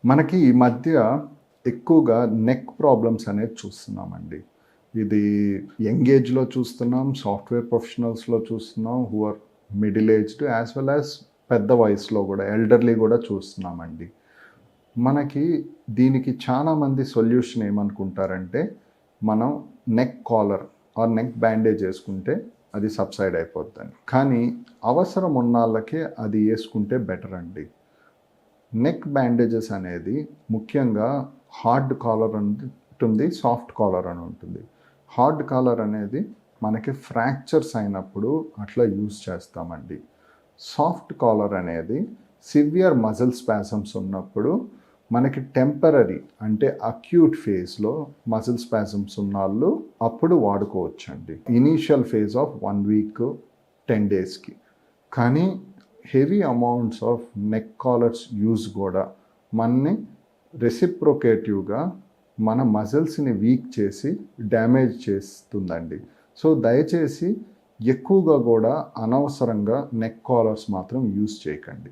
మనకి ఈ మధ్య ఎక్కువగా నెక్ ప్రాబ్లమ్స్ అనేది చూస్తున్నామండి. ఇది యంగ్ ఏజ్‌లో చూస్తున్నాం, సాఫ్ట్‌వేర్ ప్రొఫెషనల్స్‌లో చూస్తున్నాం, who are middle aged as well as పెద్ద వయసులో గూడా, ఎల్డర్లీ గూడా చూస్తున్నామండి. మనకి దీనికి చాలామంది సొల్యూషన్ ఏమనుకుంటారంటే, మనం neck collar or neck bandage యేసుకుంటే అది సబ్సైడ్ అయిపోద్దని. కానీ అవసరం ఉన్నోళ్ళకే అది యేసుకుంటే బెటర్ అండి. నెక్ బ్యాండేజెస్ అనేది ముఖ్యంగా హార్డ్ కాలర్ ఉంటుంది, సాఫ్ట్ కాలర్ అని ఉంటుంది. హార్డ్ కాలర్ అనేది మనకి ఫ్రాక్చర్స్ అయినప్పుడు అట్లా యూజ్ చేస్తామండి. సాఫ్ట్ కాలర్ అనేది సివియర్ మజిల్ స్పాజమ్స్ ఉన్నప్పుడు మనకి టెంపరరీ అంటే అక్యూట్ ఫేజ్లో మజిల్ స్పాజమ్స్ ఉన్నవాళ్ళు అప్పుడు వాడుకోవచ్చండి. ఇనీషియల్ ఫేజ్ ఆఫ్ 1 వీక్ 10 డేస్కి. కానీ heavy amounts of neck collars use కూడా మనని రెసిప్రొకేటివ్గా మన మజిల్స్ని వీక్ చేసి డ్యామేజ్ చేస్తుందండి. సో దయచేసి ఎక్కువగా కూడా అనవసరంగా నెక్ కాలర్స్ మాత్రం యూజ్ చేయకండి.